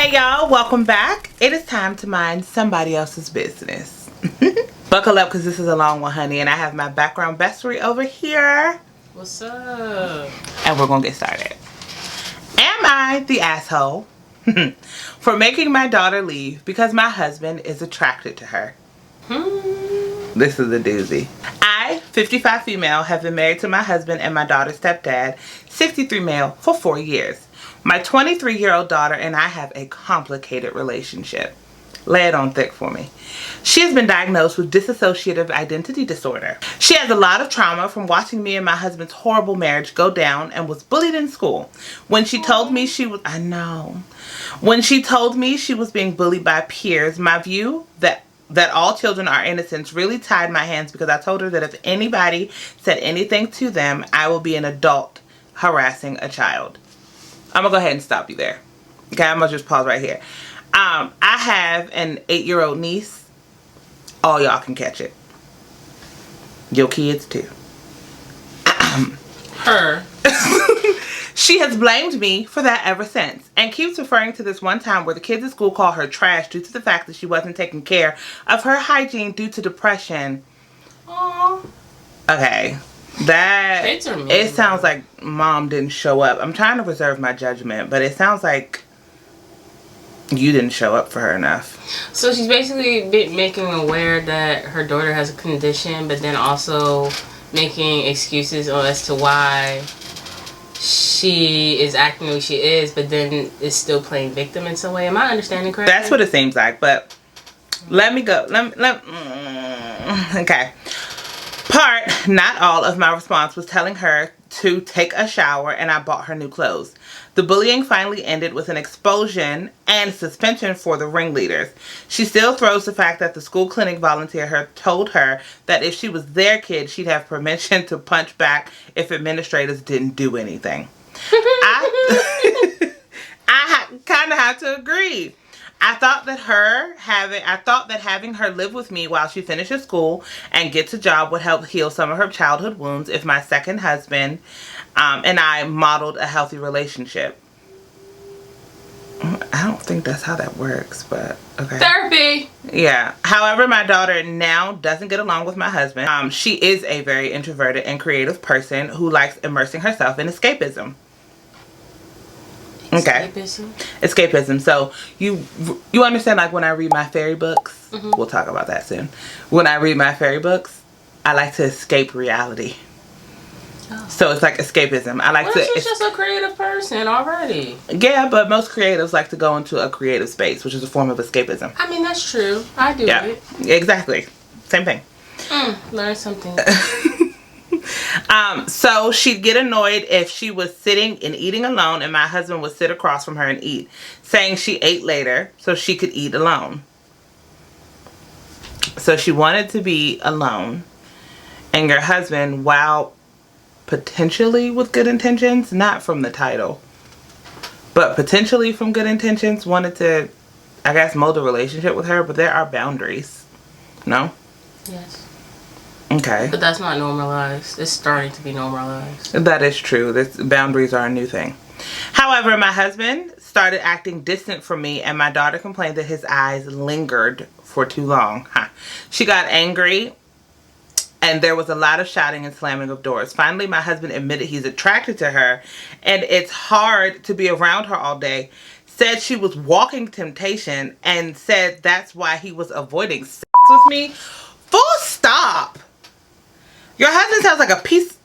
Hey y'all, welcome back. It is time to mind somebody else's business. Buckle up because this is a long one, honey, and I have my background bestery over here. What's up? And we're gonna get started. Am I the asshole for making my daughter leave because my husband is attracted to her? This is a doozy. I, 55 female, have been married to my husband and my daughter's stepdad, 63 male, for 4 years. My 23-year-old daughter and I have a complicated relationship. Lay it on thick for me. She has been diagnosed with dissociative identity disorder. She has a lot of trauma from watching me and my husband's horrible marriage go down and was bullied in school. When she told me she was, When she told me she was being bullied by peers, my view that all children are innocents really tied my hands because I told her that if anybody said anything to them, I will be an adult harassing a child. I'm gonna go ahead and stop you there. Okay, I'm gonna just pause right here. I have an 8-year-old niece. All y'all can catch it. Your kids too. Her. She has blamed me for that ever since and keeps referring to this one time where the kids at school call her trash due to the fact that she wasn't taking care of her hygiene due to depression. Aww. Okay. That Kids are mean, it sounds like mom didn't show up. I'm trying to reserve my judgment, but it sounds like you didn't show up for her enough. So she's basically making aware that her daughter has a condition, but then also making excuses as to why she is acting the way she is, but then is still playing victim in some way. Am I understanding correctly? That's what it seems like, but let me go. Okay. Not all of my response was telling her to take a shower, and I bought her new clothes. The bullying finally ended with an expulsion and suspension for the ringleaders. She still throws the fact that the school clinic volunteer told her that if she was their kid, she'd have permission to punch back if administrators didn't do anything. I kind of have to agree. I thought that having her live with me while she finishes school and gets a job would help heal some of her childhood wounds if my second husband and I modeled a healthy relationship. I don't think that's how that works, but okay. Therapy! Yeah. However, my daughter now doesn't get along with my husband. She is a very introverted and creative person who likes immersing herself in escapism. Okay. Escapism. So you understand, like when I read my fairy books, we'll talk about that soon. When I read my fairy books, I like to escape reality. Oh. So it's like escapism. I like to. She's just a creative person already. Yeah, but most creatives like to go into a creative space, which is a form of escapism. I mean, that's true. I do it. Exactly. Same thing. Learn something. So she'd get annoyed if she was sitting and eating alone and my husband would sit across from her and eat, saying she ate later so she could eat alone. So she wanted to be alone, and your husband, while potentially with good intentions, not from the title, but potentially from good intentions, wanted to, I guess, mold a relationship with her, but there are boundaries. No? Yes. Okay. But that's not normalized. It's starting to be normalized. That is true. Boundaries are a new thing. However, my husband started acting distant from me, and my daughter complained that his eyes lingered for too long. She got angry, and there was a lot of shouting and slamming of doors. Finally, my husband admitted he's attracted to her, and it's hard to be around her all day. Said she was walking temptation, and said that's why he was avoiding sex with me. Full stop. Your husband sounds like a piece.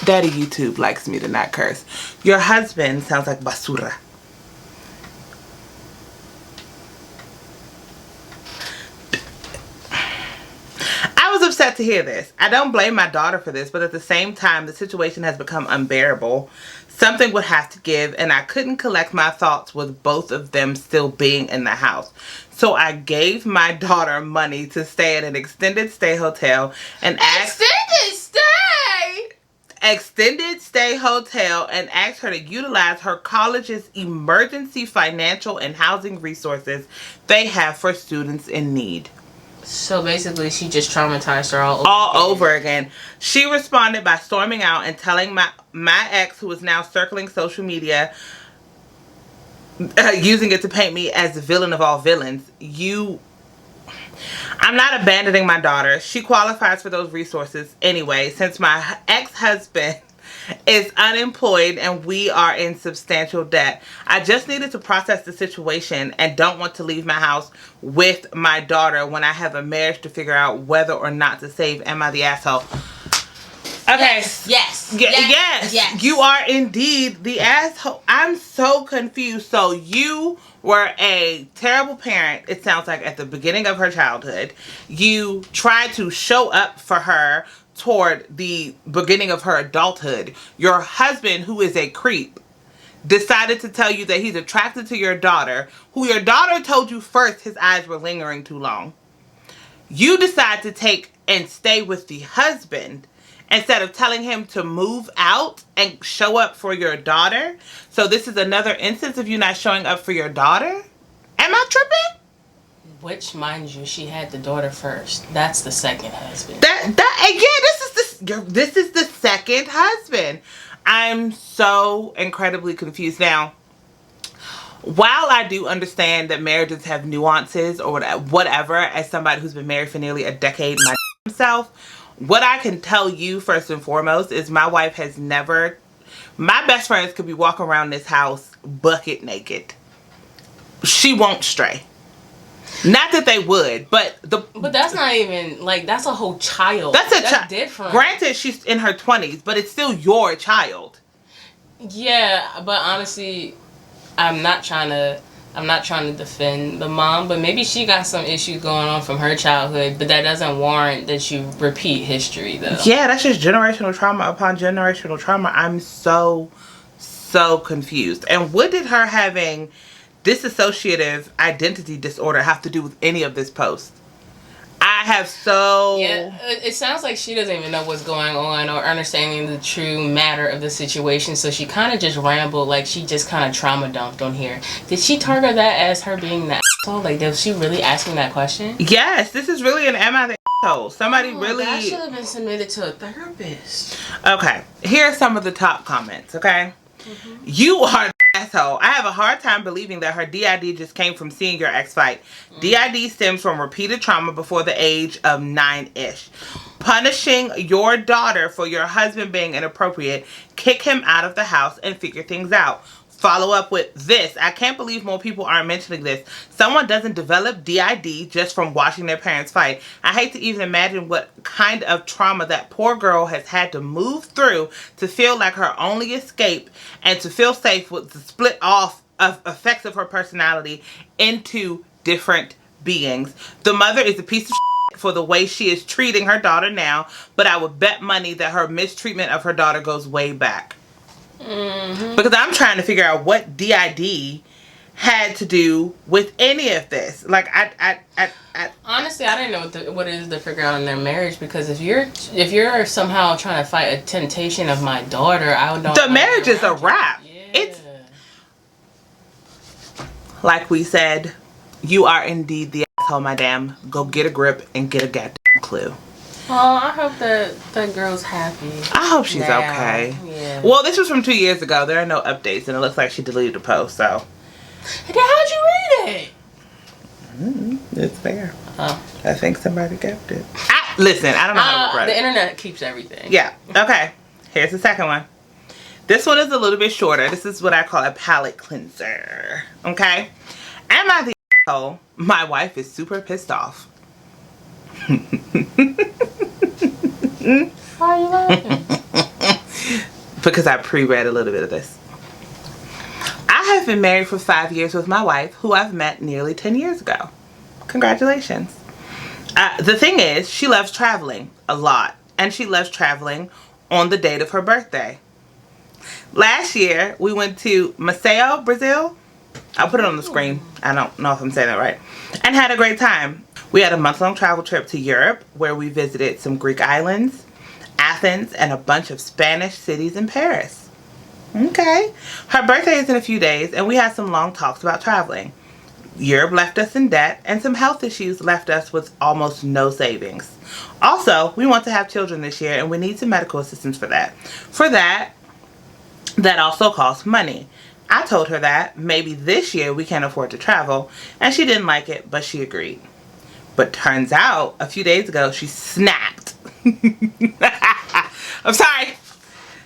Daddy YouTube likes me to not curse. Your husband sounds like basura. I was upset to hear this. I don't blame my daughter for this, but at the same time, the situation has become unbearable. Something would have to give, and I couldn't collect my thoughts with both of them still being in the house. So I gave my daughter money to stay at an extended stay hotel and asked... Extended stay hotel and asked her to utilize her college's emergency financial and housing resources they have for students in need. So basically, she just traumatized her all over again. She responded by storming out and telling my ex, who is now circling social media, using it to paint me as the villain of all villains. I'm not abandoning my daughter. She qualifies for those resources anyway, since my ex-husband is unemployed and we are in substantial debt. I just needed to process the situation and don't want to leave my house with my daughter when I have a marriage to figure out whether or not to save. Am I the asshole? Okay. Yes. You are indeed the asshole. I'm so confused. So you were a terrible parent, it sounds like, at the beginning of her childhood. You tried to show up for her toward the beginning of her adulthood. Your husband, who is a creep, decided to tell you that he's attracted to your daughter, who your daughter told you first his eyes were lingering too long. You decide to take and stay with the husband instead of telling him to move out and show up for your daughter. So this is another instance of you not showing up for your daughter? Am I tripping? Which, mind you, she had the daughter first. That's the second husband. This is the second husband. I'm so incredibly confused. Now, while I do understand that marriages have nuances or whatever, as somebody who's been married for nearly a decade myself, what I can tell you first and foremost is my wife has never... My best friends could be walking around this house bucket naked. She won't stray. Not that they would, but that's not even, like, that's a whole child. That's different. Granted, she's in her 20s, but it's still your child. Yeah, but honestly, I'm not trying to defend the mom, but maybe she got some issues going on from her childhood, but that doesn't warrant that you repeat history, though. Yeah, that's just generational trauma upon generational trauma. I'm so confused. And what did her having dissociative identity disorder have to do with any of this post? Yeah, it sounds like she doesn't even know what's going on or understanding the true matter of the situation, so she kind of just rambled, like she just kind of trauma dumped on here. Did she target that as her being the asshole? Like, was she really asking that question? Yes, this is really an am I the asshole? Somebody really... That should have been submitted to a therapist. Okay, here are some of the top comments, okay? You are the asshole. I have a hard time believing that her DID just came from seeing your ex fight. DID stems from repeated trauma before the age of 9-ish. Punishing your daughter for your husband being inappropriate. Kick him out of the house and figure things out. Follow up with this. I can't believe more people aren't mentioning this. Someone doesn't develop DID just from watching their parents fight. I hate to even imagine what kind of trauma that poor girl has had to move through to feel like her only escape and to feel safe with the split off of effects of her personality into different beings. The mother is a piece of shit for the way she is treating her daughter now, but I would bet money that her mistreatment of her daughter goes way back. Because I'm trying to figure out what DID had to do with any of this. Like, I honestly, I didn't know what it is to figure out in their marriage, because if you're somehow trying to fight a temptation of my daughter, I would know. The marriage is a wrap. Yeah. It's like we said, you are indeed the asshole, madam. Go get a grip and get a goddamn clue. Oh, I hope that girl's happy. I hope she's now. okay. Yeah. Well, this was from 2 years ago. There are no updates, and it looks like she deleted the post, so. Then how'd you read it? It's there. Oh. I think somebody kept it. Listen, I don't know how to work the internet keeps everything. Yeah. Okay. Here's the second one. This one is a little bit shorter. This is what I call a palate cleanser. Okay? Am I the asshole? My wife is super pissed off. Why are you laughing? Because I pre-read a little bit of this. I have been married for 5 years with my wife, who I've met nearly 10 years ago. Congratulations. The thing is, she loves traveling a lot, and she loves traveling on the date of her birthday. Last year, we went to Maceió, Brazil. I'll put it on the screen. I don't know if I'm saying that right. And had a great time. We had a month-long travel trip to Europe where we visited some Greek islands, Athens, and a bunch of Spanish cities in Paris. Okay. Her birthday is in a few days, and we had some long talks about traveling. Europe left us in debt, and some health issues left us with almost no savings. Also, we want to have children this year, and we need some medical assistance for that. For that also costs money. I told her that maybe this year we can't afford to travel, and she didn't like it, but she agreed. But turns out, a few days ago, she snapped. I'm sorry.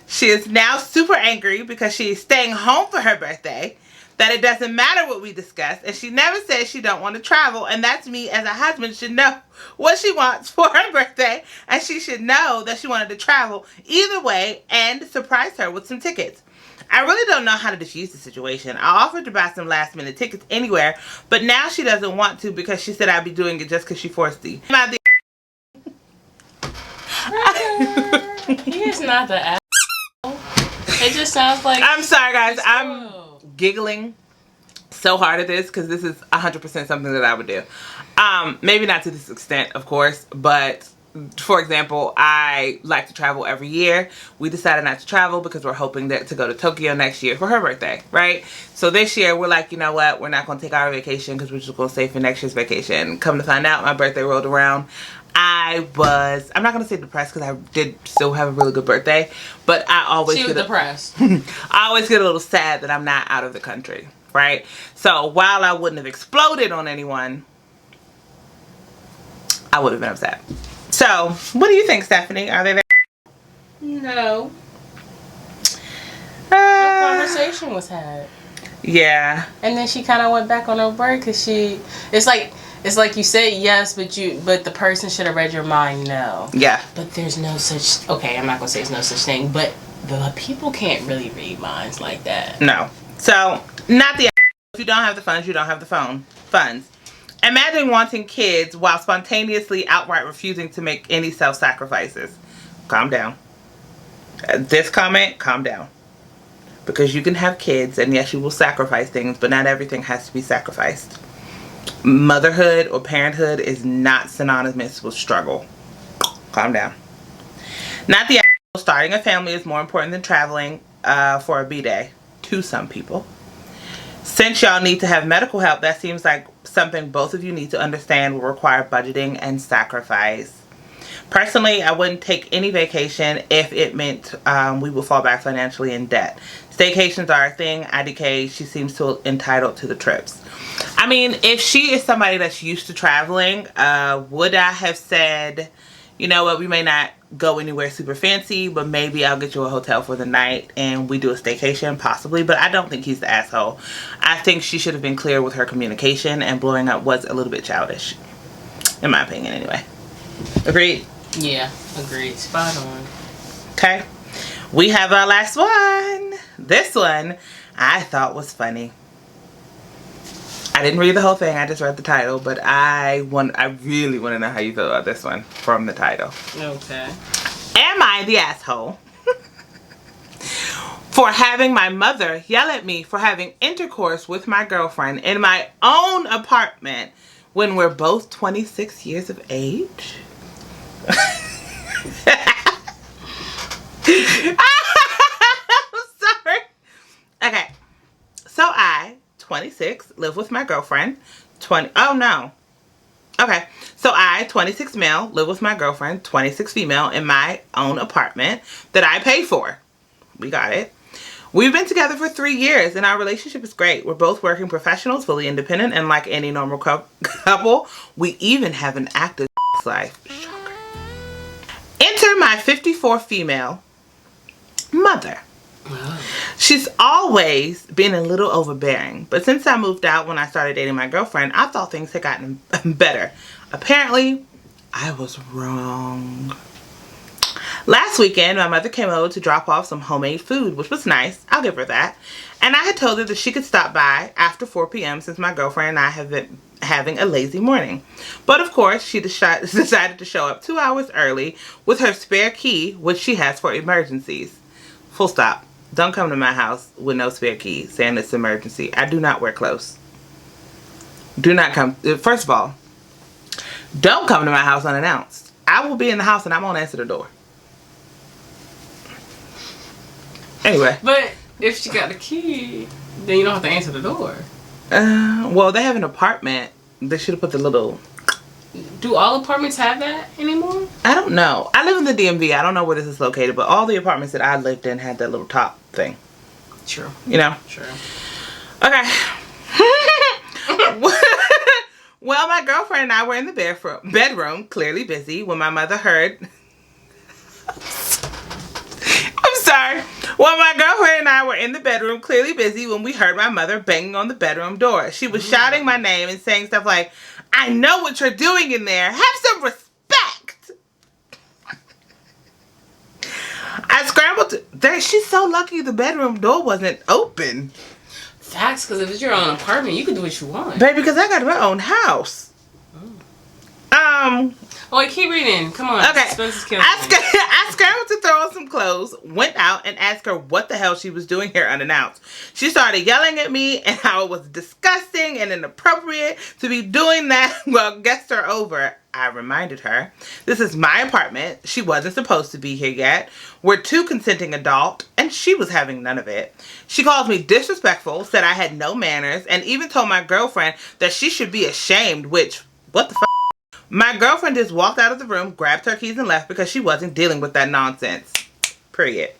She is now super angry because she is staying home for her birthday, that it doesn't matter what we discuss, and she never says she don't want to travel, and that's me as a husband should know what she wants for her birthday, and she should know that she wanted to travel either way and surprise her with some tickets. I really don't know how to diffuse the situation. I offered to buy some last minute tickets anywhere, but now she doesn't want to because she said I'd be doing it just because she forced me. He is not the asshole. It just sounds like... I'm sorry, guys. I'm giggling so hard at this because this is 100% something that I would do. Maybe not to this extent, of course, but... For example, I like to travel every year. We decided not to travel because we're hoping to go to Tokyo next year for her birthday, right? So this year we're like, you know what? We're not going to take our vacation because we're just going to save for next year's vacation. Come to find out, my birthday rolled around. I'm not going to say depressed because I did still have a really good birthday, but I always get depressed. I always get a little sad that I'm not out of the country, right? So while I wouldn't have exploded on anyone, I would have been upset. So, what do you think, Stephanie? Are they there? No. A conversation was had. Yeah. And then she kind of went back on her word because it's like you say yes, but the person should have read your mind. No. Yeah. But there's no such. Okay, I'm not gonna say it's no such thing, but the people can't really read minds like that. No. So, not the. If you don't have the funds, you don't have the funds. Imagine wanting kids while spontaneously outright refusing to make any self-sacrifices. Calm down. This comment, calm down. Because you can have kids, and yes, you will sacrifice things, but not everything has to be sacrificed. Motherhood or parenthood is not synonymous with struggle. Calm down. Not the starting a family is more important than traveling for a B-day to some people. Since y'all need to have medical help, that seems like something both of you need to understand will require budgeting and sacrifice. Personally, I wouldn't take any vacation if it meant we would fall back financially in debt. Staycations are a thing. IDK, she seems to entitled to the trips. I mean, if she is somebody that's used to traveling, would I have said, you know what, we may not go anywhere super fancy, but maybe I'll get you a hotel for the night and we do a staycation, possibly. But I don't think he's the asshole. I think she should have been clear with her communication, and blowing up was a little bit childish, in my opinion anyway. Agreed? Yeah, agreed. Spot on. Okay, we have our last one. This one I thought was funny. I didn't read the whole thing, I just read the title, but I really want to know how you feel about this one from the title. Okay. Am I the asshole for having my mother yell at me for having intercourse with my girlfriend in my own apartment when we're both 26 years of age? I'm sorry. Okay. So I, 26, live with my girlfriend. Okay. So I, 26 male, live with my girlfriend, 26 female, in my own apartment that I paid for. We got it. We've been together for 3 years and our relationship is great. We're both working professionals, fully independent, and like any normal couple, we even have an active life. Shocker. Enter my 54 female mother. Wow. She's always been a little overbearing, but since I moved out when I started dating my girlfriend, I thought things had gotten better. Apparently, I was wrong. Last weekend, my mother came over to drop off some homemade food, which was nice. I'll give her that. And I had told her that she could stop by after 4 p.m. since my girlfriend and I have been having a lazy morning. But of course, she decided to show up 2 hours early with her spare key, which she has for emergencies. Full stop. Don't come to my house with no spare key saying it's an emergency. I do not wear clothes. Do not come. First of all, don't come to my house unannounced. I will be in the house and I won't answer the door. Anyway. But if she got the key, then you don't have to answer the door. Well, they have an apartment. They should have put the little... Do all apartments have that anymore? I don't know. I live in the DMV. I don't know where this is located, but all the apartments that I lived in had that little top thing. True. You know? True. Okay. Well, my girlfriend and I were in the bedroom, clearly busy, when my mother heard... I'm sorry. Well, my girlfriend and I were in the bedroom, clearly busy, when we heard my mother banging on the bedroom door. She was shouting my name and saying stuff like, "I know what you're doing in there. Have some respect." I scrambled to... She's so lucky the bedroom door wasn't open. Facts, because if it's your own apartment, you can do what you want. Baby, because I got my own house. Oh, wait, keep reading. Come on. Okay. I scrambled to throw on some clothes, went out, and asked her what the hell she was doing here unannounced. She started yelling at me and how it was disgusting and inappropriate to be doing that while guests are over. I reminded her, this is my apartment. She wasn't supposed to be here yet. We're two consenting adults, and she was having none of it. She called me disrespectful, said I had no manners, and even told my girlfriend that she should be ashamed, which, what the f***? My girlfriend just walked out of the room, grabbed her keys, and left because she wasn't dealing with that nonsense. Period.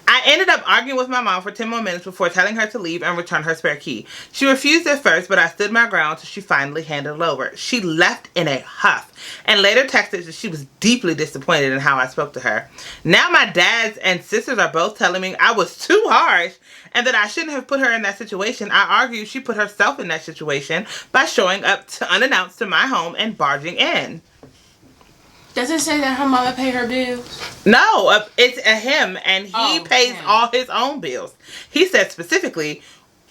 I ended up arguing with my mom for 10 more minutes before telling her to leave and return her spare key. She refused at first, but I stood my ground till she finally handed it over. She left in a huff and later texted that she was deeply disappointed in how I spoke to her. Now my dads and sisters are both telling me I was too harsh and that I shouldn't have put her in that situation. I argue she put herself in that situation by showing up unannounced to my home and barging in. Does it say that her mother paid her bills? No, it's a him, and he pays all his own bills. He said specifically,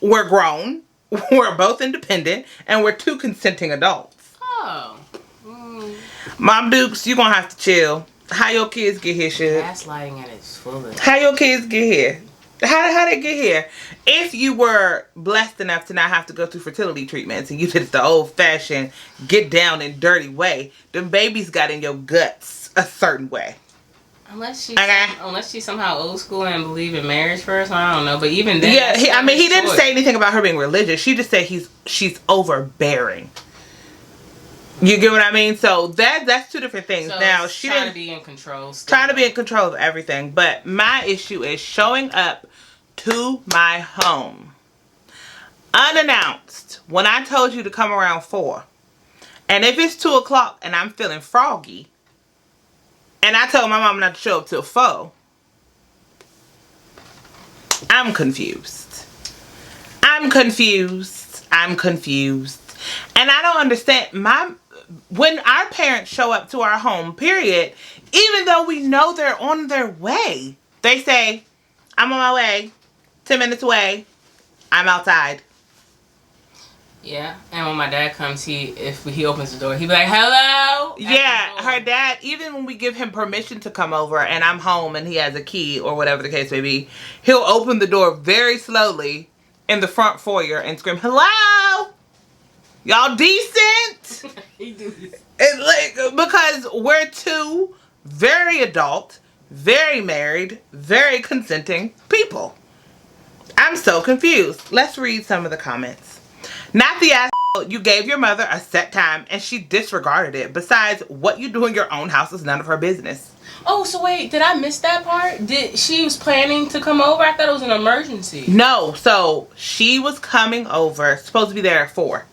we're grown, we're both independent, and we're two consenting adults. Oh. Mom Dukes, you gonna have to chill. How your kids get here, shit? Gaslighting at its fullest. How your kids get here? How they get here? If you were blessed enough to not have to go through fertility treatments and you did it the old-fashioned, get down and dirty way, them babies got in your guts a certain way. Unless she's somehow old school and believe in marriage first, I don't know. But even then, yeah, he didn't say anything about her being religious. She just said she's overbearing. You get what I mean? So that's two different things. So now she didn't be in control. Trying to be in control of everything. But my issue is showing up to my home unannounced when I told you to come around 4. And if it's 2 o'clock and I'm feeling froggy and I told my mom not to show up till 4, I'm confused. I'm confused. And I don't understand. When our parents show up to our home, period, even though we know they're on their way, they say, I'm on my way, 10 minutes away, I'm outside. Yeah, and when my dad comes, if he opens the door, he'll be like, hello? Yeah, her dad, even when we give him permission to come over and I'm home and he has a key or whatever the case may be, he'll open the door very slowly in the front foyer and scream, hello? Y'all decent? Because we're two very adult, very married, very consenting people. I'm so confused. Let's read some of the comments. Not the asshole. You gave your mother a set time and she disregarded it. Besides, what you do in your own house is none of her business. Oh, so wait, did I miss that part? She was planning to come over? I thought it was an emergency. No, so she was coming over, supposed to be there at 4.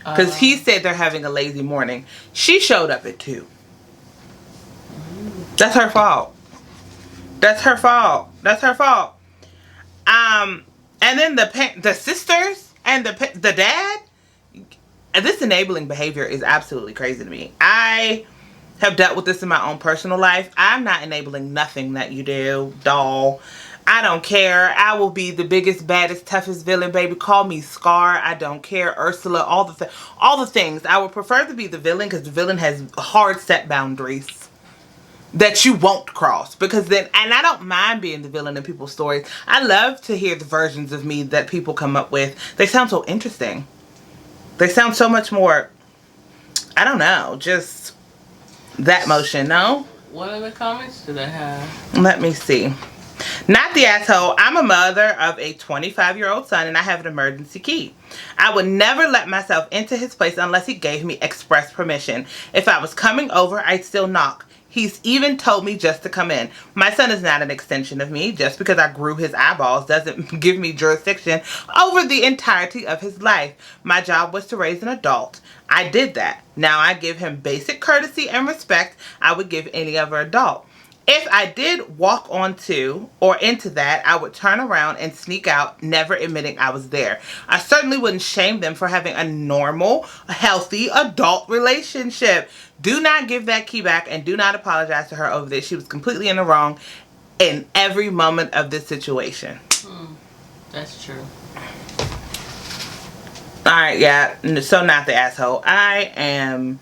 Because he said they're having a lazy morning. She showed up at 2. That's her fault. And then the sisters and the dad. This enabling behavior is absolutely crazy to me. I have dealt with this in my own personal life. I'm not enabling nothing that you do, doll. I don't care. I will be the biggest, baddest, toughest villain, baby. Call me Scar. I don't care. Ursula. All the things. I would prefer to be the villain because the villain has hard set boundaries that you won't cross. Because then, and I don't mind being the villain in people's stories. I love to hear the versions of me that people come up with. They sound so interesting. They sound so much more, I don't know, just that motion, no? What other comments do they have? Let me see. Not the asshole. I'm a mother of a 25-year-old son and I have an emergency key. I would never let myself into his place unless he gave me express permission. If I was coming over, I'd still knock. He's even told me just to come in. My son is not an extension of me. Just because I grew his eyeballs doesn't give me jurisdiction over the entirety of his life. My job was to raise an adult. I did that. Now I give him basic courtesy and respect I would give any other adult. If I did walk onto or into that, I would turn around and sneak out, never admitting I was there. I certainly wouldn't shame them for having a normal, healthy adult relationship. Do not give that key back and do not apologize to her over this. She was completely in the wrong in every moment of this situation. That's true. Alright, yeah. So not the asshole. I am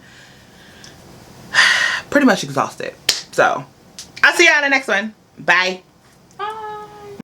pretty much exhausted. So I'll see y'all in the next one. Bye.